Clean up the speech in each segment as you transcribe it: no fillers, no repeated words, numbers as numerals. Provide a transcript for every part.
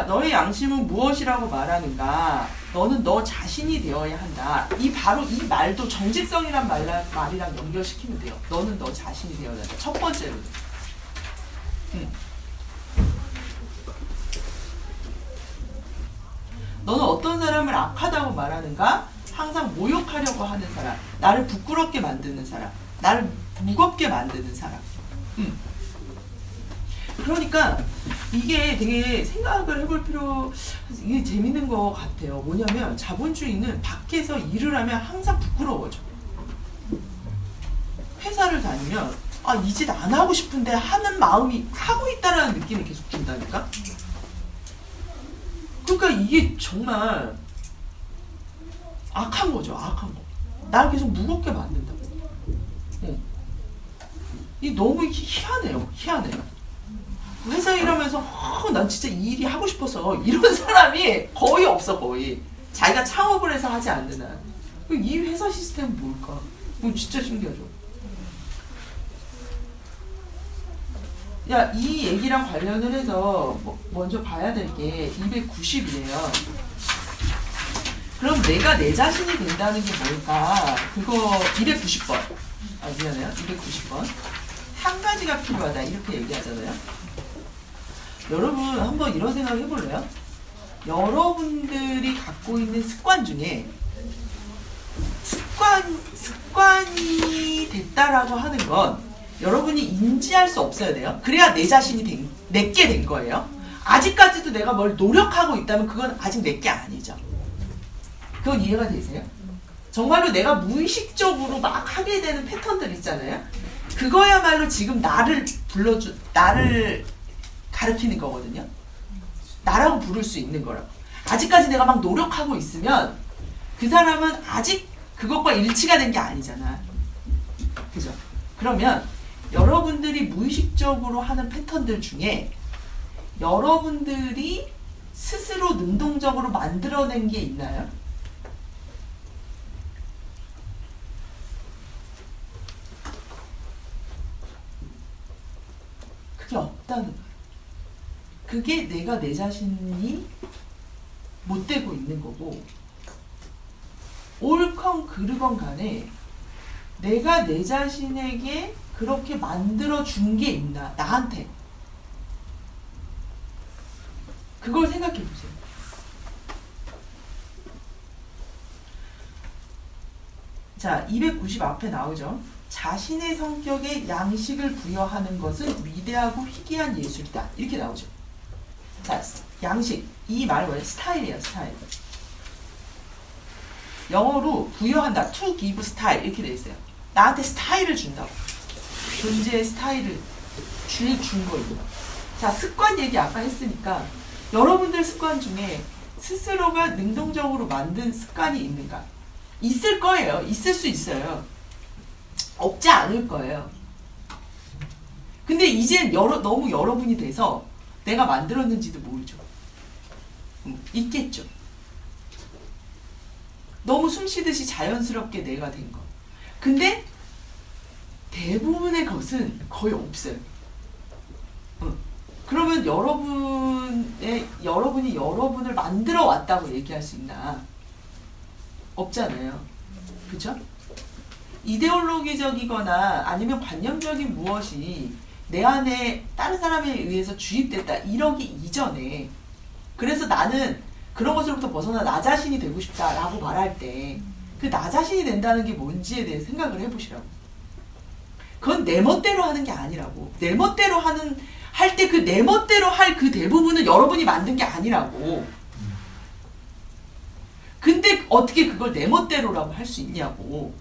너의 양심은 무엇이라고 말하는가? 너는 너 자신이 되어야 한다. 바로 이 말도 정직성이란 말이랑 연결시키면 돼요. 너는 너 자신이 되어야 한다. 첫 번째로. 너는 어떤 사람을 악하다고 말하는가? 항상 모욕하려고 하는 사람, 나를 부끄럽게 만드는 사람, 나를 무겁게 만드는 사람. 그러니까 이게 되게 생각을 해볼 이게 재밌는 것 같아요. 뭐냐면 자본주의는 밖에서 일을 하면 항상 부끄러워져. 회사를 다니면 이 짓 안 하고 싶은데 하는 마음이 하고 있다라는 느낌이 계속 든다니까. 그러니까 이게 정말 악한 거죠. 악한 거. 나를 계속 무겁게 만든다고. 이 너무 희한해요. 회사 일하면서 난 진짜 이 일이 하고 싶어서 이런 사람이 거의 없어. 거의 자기가 창업을 해서 하지 않는 한. 이 회사 시스템은 뭘까? 진짜 신기하죠. 이 얘기랑 관련을 해서 먼저 봐야 될 게 290이에요. 그럼 내가 내 자신이 된다는 게 뭘까? 그거 290번. 미안해요. 290번. 한 가지가 필요하다. 이렇게 얘기하잖아요. 여러분 한번 이런 생각을 해볼래요? 여러분들이 갖고 있는 습관 중에 습관이 됐다라고 하는 건 여러분이 인지할 수 없어야 돼요. 그래야 내 자신이 내게 된 거예요. 아직까지도 내가 뭘 노력하고 있다면 그건 아직 내게 아니죠. 그건 이해가 되세요? 정말로 내가 무의식적으로 막 하게 되는 패턴들 있잖아요. 그거야말로 지금 나를 가르치는 거거든요. 나라고 부를 수 있는 거라고. 아직까지 내가 막 노력하고 있으면 그 사람은 아직 그것과 일치가 된 게 아니잖아. 그죠? 그러면 여러분들이 무의식적으로 하는 패턴들 중에 여러분들이 스스로 능동적으로 만들어낸 게 있나요? 그게 없다는 거예요. 그게 내가 내 자신이 못 되고 있는 거고, 옳건 그르건 간에 내가 내 자신에게 그렇게 만들어 준 게 있나, 나한테. 그걸 생각해 보세요. 자, 290 앞에 나오죠. 자신의 성격에 양식을 부여하는 것은 위대하고 희귀한 예술이다. 이렇게 나오죠. 자, 양식. 이 말 뭐예요? 스타일이에요, 스타일. 영어로 부여한다. to give style. 이렇게 돼 있어요. 나한테 스타일을 준다고. 존재의 스타일을 준 거예요. 자, 습관 얘기 아까 했으니까 여러분들 습관 중에 스스로가 능동적으로 만든 습관이 있는가? 있을 거예요. 있을 수 있어요. 없지 않을 거예요. 근데 이제 너무 여러분이 돼서 내가 만들었는지도 모르죠. 있겠죠. 너무 숨쉬듯이 자연스럽게 내가 된 거. 근데 대부분의 것은 거의 없어요. 그러면 여러분이 여러분을 만들어 왔다고 얘기할 수 있나? 없잖아요. 그죠? 이데올로기적이거나 아니면 관념적인 무엇이 내 안에 다른 사람에 의해서 주입됐다 이러기 이전에, 그래서 나는 그런 것으로부터 벗어나 나 자신이 되고 싶다라고 말할 때 그 나 자신이 된다는 게 뭔지에 대해 생각을 해보시라고. 그건 내 멋대로 하는 게 아니라고. 내 멋대로 할 때 그 내 멋대로 할 그 대부분은 여러분이 만든 게 아니라고. 근데 어떻게 그걸 내 멋대로라고 할 수 있냐고.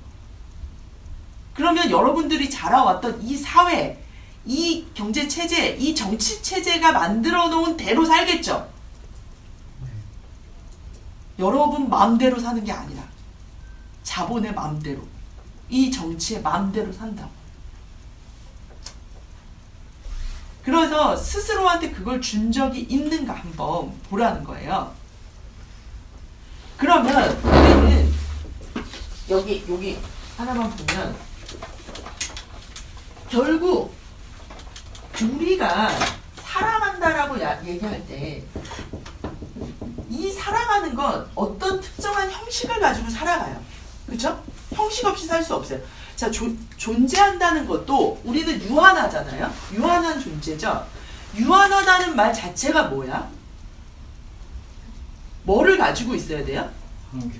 그러면 여러분들이 자라왔던 이 사회, 이 경제 체제, 이 정치 체제가 만들어 놓은 대로 살겠죠. 여러분 마음대로 사는 게 아니라 자본의 마음대로, 이 정치의 마음대로 산다고. 그래서 스스로한테 그걸 준 적이 있는가 한번 보라는 거예요. 그러면 우리는 여기 하나만 보면 결국 우리가 사랑한다라고 얘기할 때 이 살아가는 건 어떤 특정한 형식을 가지고 살아가요. 그렇죠? 형식 없이 살 수 없어요. 자, 존재한다는 것도 우리는 유한하잖아요. 유한한 존재죠. 유한하다는 말 자체가 뭐야? 뭐를 가지고 있어야 돼요? 한계.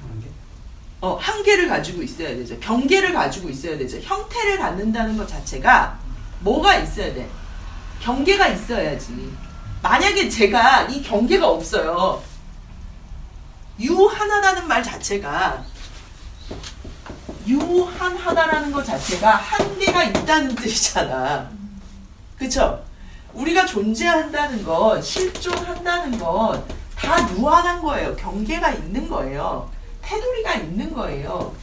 한계를 가지고 있어야 되죠. 경계를 가지고 있어야 되죠. 형태를 갖는다는 것 자체가 뭐가 있어야 돼? 경계가 있어야지. 만약에 제가 이 경계가 없어요. 유한하다는 말 자체가 유한하다라는 것 자체가 한계가 있다는 뜻이잖아. 그쵸? 우리가 존재한다는 건, 실존한다는 건 다 유한한 거예요. 경계가 있는 거예요. 테두리가 있는 거예요.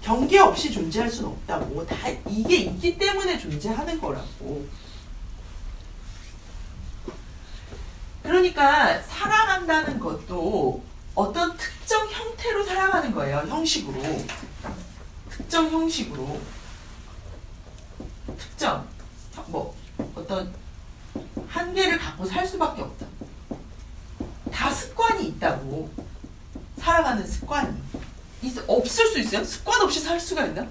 경계 없이 존재할 수는 없다고. 다 이게 있기 때문에 존재하는 거라고. 그러니까 살아간다는 것도 어떤 특정 형태로 살아가는 거예요. 형식으로. 특정 형식으로. 특정. 어떤 한계를 갖고 살 수밖에 없다. 다 습관이 있다고. 살아가는 습관이. 없을 수 있어요? 습관 없이 살 수가 있나?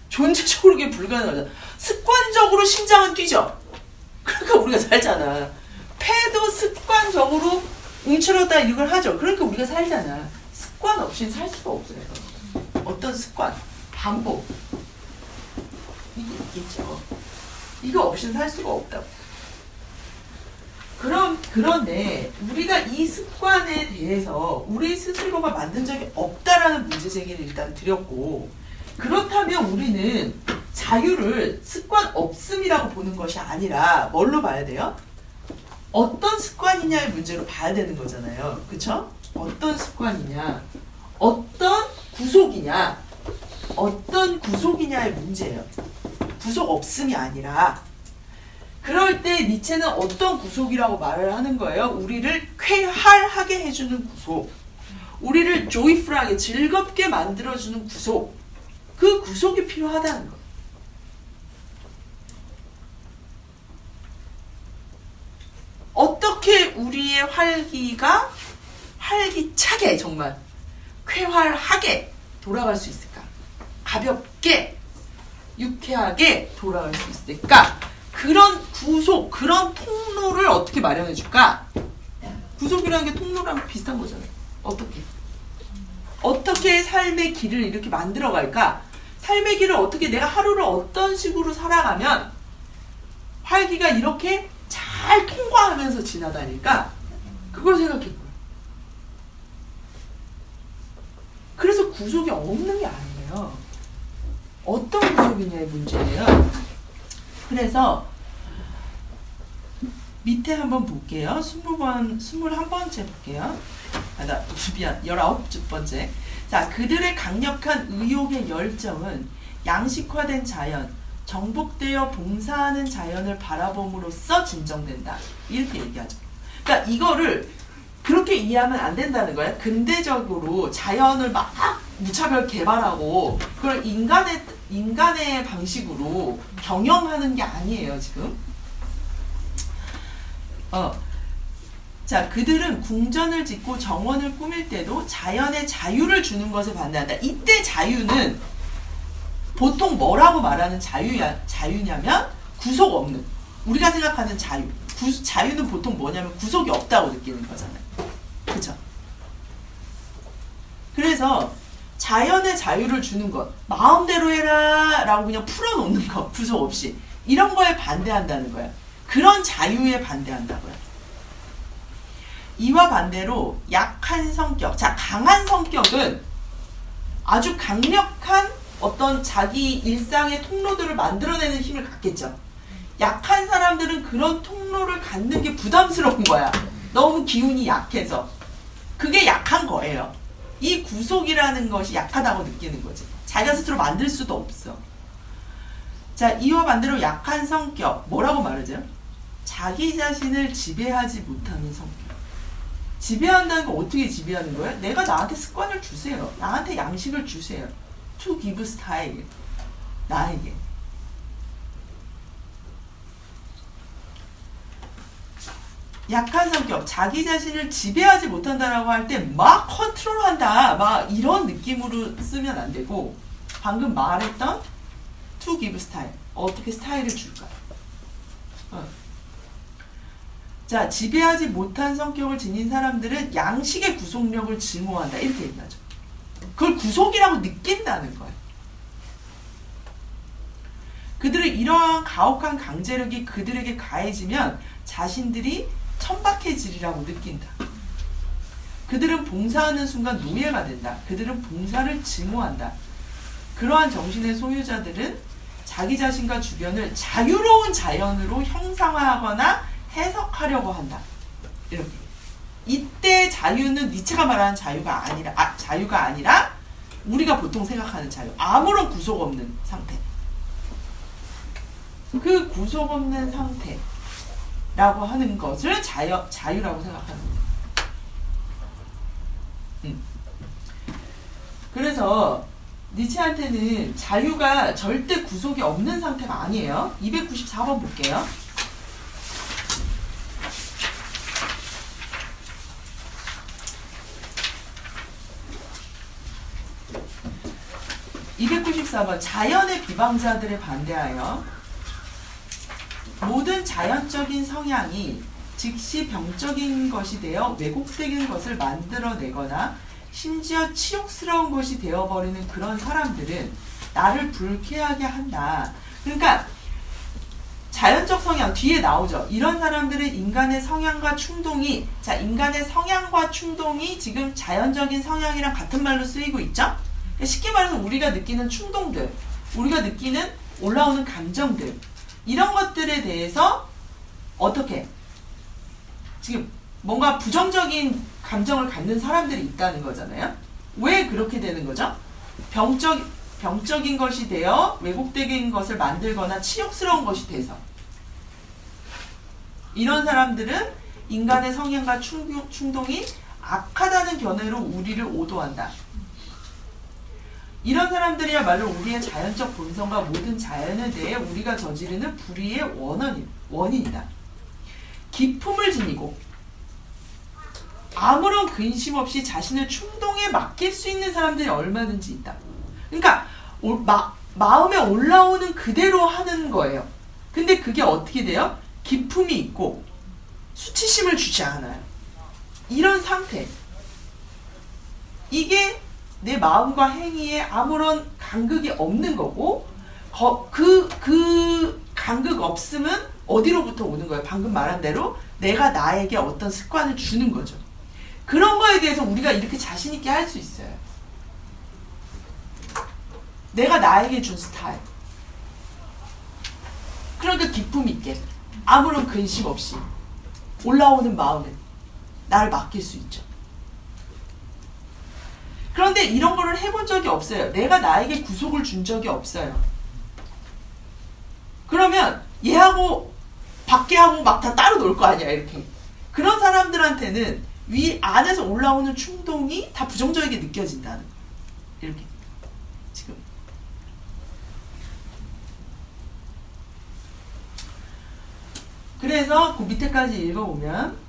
존재적으로 그게 불가능하잖아. 습관적으로 심장은 뛰죠. 그러니까 우리가 살잖아. 폐도 습관적으로 움츠렸다 이걸 하죠. 그러니까 우리가 살잖아. 습관 없이는 살 수가 없어요. 어떤 습관, 반복. 이게 있겠죠. 이거 없이는 살 수가 없다고. 그런데 우리가 이 습관에 대해서 우리 스스로가 만든 적이 없다라는 문제 제기를 일단 드렸고, 그렇다면 우리는 자유를 습관 없음이라고 보는 것이 아니라 뭘로 봐야 돼요? 어떤 습관이냐의 문제로 봐야 되는 거잖아요. 그쵸? 어떤 습관이냐, 어떤 구속이냐, 어떤 구속이냐의 문제예요. 구속 없음이 아니라. 그럴 때 니체는 어떤 구속이라고 말을 하는 거예요? 우리를 쾌활하게 해주는 구속, 우리를 조이풀하게 즐겁게 만들어주는 구속, 그 구속이 필요하다는 거예요. 어떻게 우리의 활기가 활기차게 정말 쾌활하게 돌아갈 수 있을까? 가볍게 유쾌하게 돌아갈 수 있을까? 그런 구속, 그런 통로를 어떻게 마련해 줄까? 구속이라는 게 통로랑 비슷한 거잖아요. 어떻게 삶의 길을 이렇게 만들어 갈까? 삶의 길을 어떻게, 내가 하루를 어떤 식으로 살아가면 활기가 이렇게 잘 통과하면서 지나다닐까? 그걸 생각했고요. 그래서 구속이 없는 게 아니에요. 어떤 구속이냐의 문제예요. 그래서 밑에 한번 볼게요. 21번째 볼게요. 미안, 19번째. 자, 그들의 강력한 의욕의 열정은 양식화된 자연, 정복되어 봉사하는 자연을 바라봄으로써 진정된다. 이렇게 얘기하죠. 그러니까 이거를 그렇게 이해하면 안 된다는 거야. 근대적으로 자연을 막 무차별 개발하고 그걸 인간의 방식으로 경영하는 게 아니에요, 지금. 자, 그들은 궁전을 짓고 정원을 꾸밀 때도 자연의 자유를 주는 것을 반대한다. 이때 자유는 보통 뭐라고 말하는 자유냐면 구속 없는. 우리가 생각하는 자유. 자유는 보통 뭐냐면 구속이 없다고 느끼는 거잖아요. 그쵸? 그래서 자연의 자유를 주는 것, 마음대로 해라 라고 그냥 풀어놓는 거, 구속 없이. 이런 거에 반대한다는 거야. 그런 자유에 반대한다고요. 이와 반대로 약한 성격, 자, 강한 성격은 아주 강력한 어떤 자기 일상의 통로들을 만들어내는 힘을 갖겠죠. 약한 사람들은 그런 통로를 갖는 게 부담스러운 거야. 너무 기운이 약해서. 그게 약한 거예요. 이 구속이라는 것이 약하다고 느끼는 거지. 자기가 스스로 만들 수도 없어. 자, 이와 반대로 약한 성격, 뭐라고 말하죠? 자기 자신을 지배하지 못하는 성격. 지배한다는 건 어떻게 지배하는 거예요? 내가 나한테 습관을 주세요. 나한테 양식을 주세요. To give style. 나에게. 약한 성격, 자기 자신을 지배하지 못한다라고 할 때 막 컨트롤한다, 막 이런 느낌으로 쓰면 안 되고, 방금 말했던 to give 스타일, 어떻게 스타일을 줄까? 자, 지배하지 못한 성격을 지닌 사람들은 양식의 구속력을 증오한다, 이렇게 얘기하죠. 그걸 구속이라고 느낀다는 거예요. 그들은 이러한 가혹한 강제력이 그들에게 가해지면 자신들이 천박해지리라고 느낀다. 그들은 봉사하는 순간 노예가 된다. 그들은 봉사를 증오한다. 그러한 정신의 소유자들은 자기 자신과 주변을 자유로운 자연으로 형상화하거나 해석하려고 한다. 이렇게. 이때 자유는 니체가 말하는 자유가 아니라 우리가 보통 생각하는 자유. 아무런 구속 없는 상태. 그 구속 없는 상태라고 하는 것을 자유라고 생각하는 거예요. 그래서 니체한테는 자유가 절대 구속이 없는 상태가 아니에요. 294번 볼게요. 자연의 비방자들에 반대하여 모든 자연적인 성향이 즉시 병적인 것이 되어 왜곡된 것을 만들어내거나 심지어 치욕스러운 것이 되어버리는 그런 사람들은 나를 불쾌하게 한다. 그러니까 자연적 성향 뒤에 나오죠. 이런 사람들은 인간의 성향과 충동이, 자, 인간의 성향과 충동이 지금 자연적인 성향이랑 같은 말로 쓰이고 있죠. 쉽게 말해서 우리가 느끼는 충동들, 우리가 느끼는 올라오는 감정들, 이런 것들에 대해서 어떻게 지금 뭔가 부정적인 감정을 갖는 사람들이 있다는 거잖아요. 왜 그렇게 되는 거죠? 병적인 것이 되어 왜곡된 것을 만들거나 치욕스러운 것이 돼서. 이런 사람들은 인간의 성향과 충동이 악하다는 견해로 우리를 오도한다. 이런 사람들이야말로 우리의 자연적 본성과 모든 자연에 대해 우리가 저지르는 불의의 원인이다. 기품을 지니고 아무런 근심 없이 자신을 충동에 맡길 수 있는 사람들이 얼마든지 있다. 그러니까 마음에 올라오는 그대로 하는 거예요. 근데 그게 어떻게 돼요? 기품이 있고 수치심을 주지 않아요. 이런 상태. 이게 내 마음과 행위에 아무런 간극이 없는 거고, 그 간극 없음은 어디로부터 오는 거예요? 방금 말한 대로 내가 나에게 어떤 습관을 주는 거죠. 그런 거에 대해서 우리가 이렇게 자신 있게 할 수 있어요. 내가 나에게 준 스타일. 그러니까 기품 있게 아무런 근심 없이 올라오는 마음에 나를 맡길 수 있죠. 그런데 이런 거를 해본 적이 없어요. 내가 나에게 구속을 준 적이 없어요. 그러면 얘하고 밖에 하고 막 다 따로 놀 거 아니야, 이렇게. 그런 사람들한테는 위 안에서 올라오는 충동이 다 부정적이게 느껴진다는 거예요. 이렇게. 지금. 그래서 그 밑에까지 읽어보면,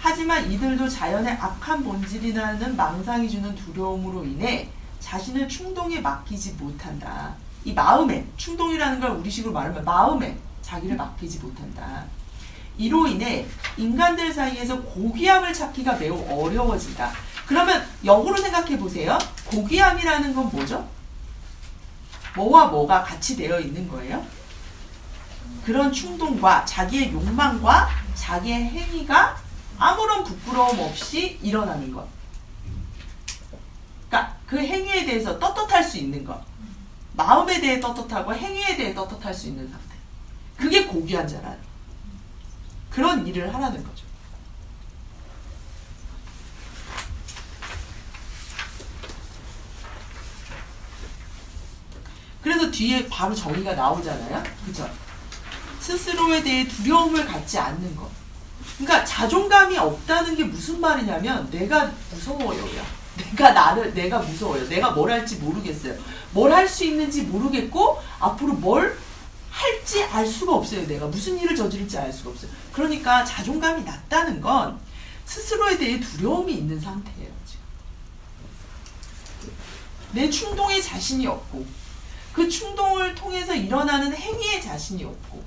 하지만 이들도 자연의 악한 본질이라는 망상이 주는 두려움으로 인해 자신을 충동에 맡기지 못한다. 이 마음에, 충동이라는 걸 우리식으로 말하면 마음에 자기를 맡기지 못한다. 이로 인해 인간들 사이에서 고귀함을 찾기가 매우 어려워진다. 그러면 역으로 생각해 보세요. 고귀함이라는 건 뭐죠? 뭐와 뭐가 같이 되어 있는 거예요? 그런 충동과 자기의 욕망과 자기의 행위가 아무런 부끄러움 없이 일어나는 것. 그러니까 그 행위에 대해서 떳떳할 수 있는 것. 마음에 대해 떳떳하고 행위에 대해 떳떳할 수 있는 상태. 그게 고귀한 자라는 그런 일을 하라는 거죠. 그래서 뒤에 바로 정의가 나오잖아요. 그죠? 스스로에 대해 두려움을 갖지 않는 것. 그러니까 자존감이 없다는 게 무슨 말이냐면 내가 무서워요. 내가 무서워요. 내가 뭘 할지 모르겠어요. 뭘 할 수 있는지 모르겠고 앞으로 뭘 할지 알 수가 없어요. 내가 무슨 일을 저지를지 알 수가 없어요. 그러니까 자존감이 낮다는 건 스스로에 대해 두려움이 있는 상태예요. 지금. 내 충동에 자신이 없고 그 충동을 통해서 일어나는 행위에 자신이 없고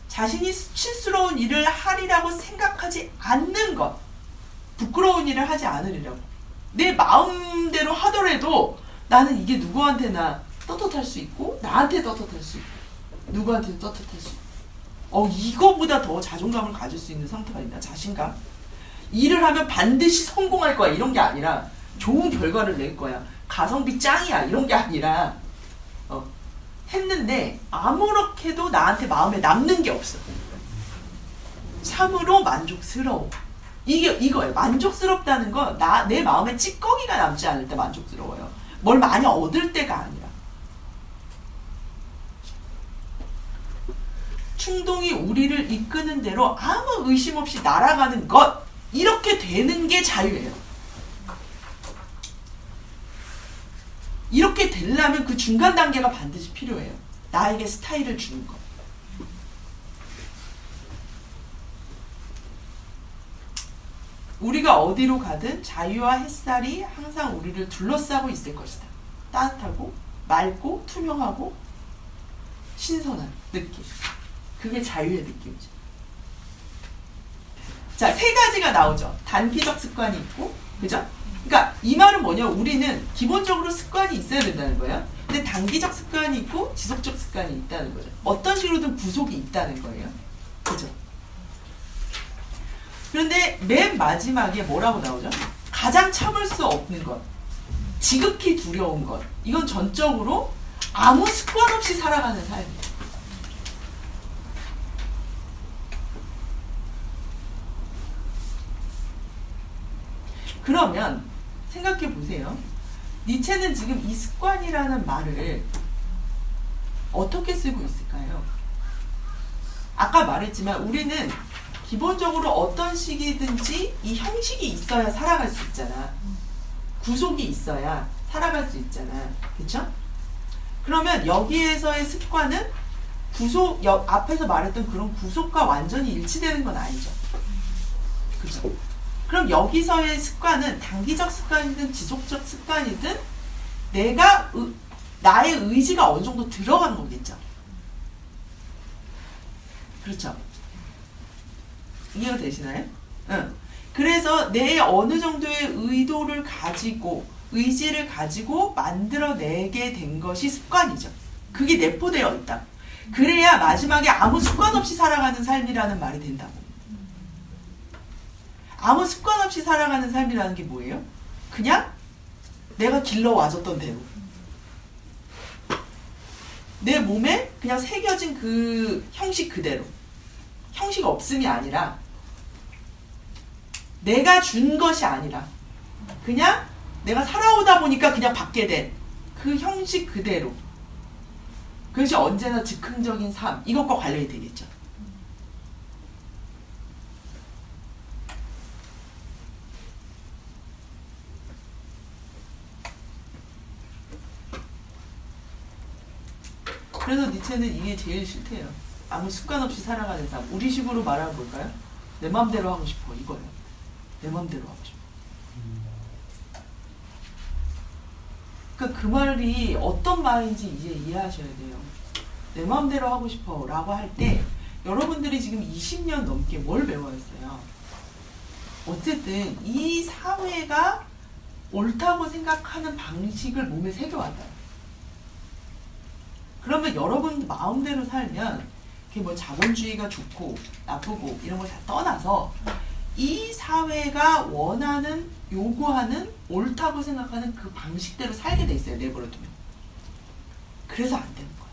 자신이 수치스러운 일을 하리라고 생각하지 않는 것, 부끄러운 일을 하지 않으리라고. 내 마음대로 하더라도 나는 이게 누구한테나 떳떳할 수 있고 나한테 떳떳할 수 있고 누구한테도 떳떳할 수 있고 이거보다 더 자존감을 가질 수 있는 상태가 있나? 자신감? 일을 하면 반드시 성공할 거야 이런 게 아니라 좋은 결과를 낼 거야 가성비 짱이야 이런 게 아니라 했는데 아무렇게도 나한테 마음에 남는 게 없어. 참으로 만족스러워. 이거예요. 만족스럽다는 건 내 마음에 찌꺼기가 남지 않을 때 만족스러워요. 뭘 많이 얻을 때가 아니라. 충동이 우리를 이끄는 대로 아무 의심 없이 날아가는 것, 이렇게 되는 게 자유예요. 이렇게 되려면 그 중간 단계가 반드시 필요해요. 나에게 스타일을 주는 것. 우리가 어디로 가든 자유와 햇살이 항상 우리를 둘러싸고 있을 것이다. 따뜻하고 맑고 투명하고 신선한 느낌. 그게 자유의 느낌이죠. 자, 세 가지가 나오죠. 단기적 습관이 있고, 그죠? 그러니까 이 말은 뭐냐? 우리는 기본적으로 습관이 있어야 된다는 거예요. 근데 단기적 습관이 있고 지속적 습관이 있다는 거죠. 어떤 식으로든 구속이 있다는 거예요. 그죠? 그런데 맨 마지막에 뭐라고 나오죠? 가장 참을 수 없는 것, 지극히 두려운 것. 이건 전적으로 아무 습관 없이 살아가는 삶이에요. 그러면 생각해 보세요. 니체는 지금 이 습관이라는 말을 어떻게 쓰고 있을까요? 아까 말했지만 우리는 기본적으로 어떤 식이든지 이 형식이 있어야 살아갈 수 있잖아. 구속이 있어야 살아갈 수 있잖아. 그쵸? 그러면 여기에서의 습관은 앞에서 말했던 그런 구속과 완전히 일치되는 건 아니죠. 그죠? 그럼 여기서의 습관은 단기적 습관이든 지속적 습관이든 나의 의지가 어느 정도 들어간 거겠죠. 그렇죠? 이해가 되시나요? 응. 그래서 내 어느 정도의 의지를 가지고 만들어내게 된 것이 습관이죠. 그게 내포되어 있다. 그래야 마지막에 아무 습관 없이 살아가는 삶이라는 말이 된다고. 아무 습관 없이 살아가는 삶이라는 게 뭐예요? 그냥 내가 길러와줬던 대로. 내 몸에 그냥 새겨진 그 형식 그대로. 형식 없음이 아니라 내가 준 것이 아니라 그냥 내가 살아오다 보니까 그냥 받게 된 그 형식 그대로. 그것이 언제나 즉흥적인 삶, 이것과 관련이 되겠죠. 그래서 니체는 이게 제일 싫대요. 아무 습관 없이 살아가는 삶. 우리식으로 말하면 뭘까요? 내 맘대로 하고 싶어. 이거예요. 내 맘대로 하고 싶어. 그러니까 그 말이 어떤 말인지 이제 이해하셔야 돼요. 내 맘대로 하고 싶어 라고 할 때 여러분들이 지금 20년 넘게 뭘 배워했어요? 어쨌든 이 사회가 옳다고 생각하는 방식을 몸에 새겨왔다. 그러면 여러분 마음대로 살면 그게 뭐 자본주의가 좋고 나쁘고 이런 걸 다 떠나서 이 사회가 원하는, 요구하는, 옳다고 생각하는 그 방식대로 살게 돼 있어요. 내버려두면. 그래서 안 되는 거예요.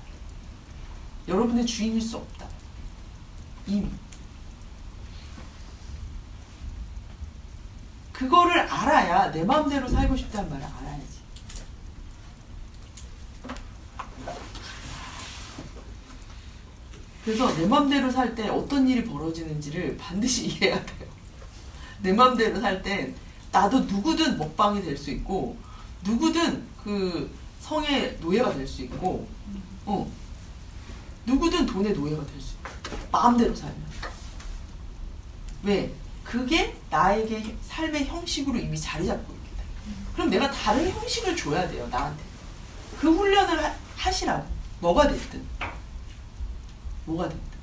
여러분의 주인일 수 없다. 이미. 그거를 알아야 내 마음대로 살고 싶다는 말을 알아야지. 그래서 내 맘대로 살 때 어떤 일이 벌어지는지를 반드시 이해해야 돼요. 내 맘대로 살 땐 나도 누구든 먹방이 될 수 있고 누구든 그 성의 노예가 될 수 있고 누구든 돈의 노예가 될 수 있고 마음대로 살면. 왜? 그게 나에게 삶의 형식으로 이미 자리 잡고 있기 때문에. 그럼 내가 다른 형식을 줘야 돼요, 나한테. 그 훈련을 하시라고. 뭐가 됐든. 뭐가 됐든.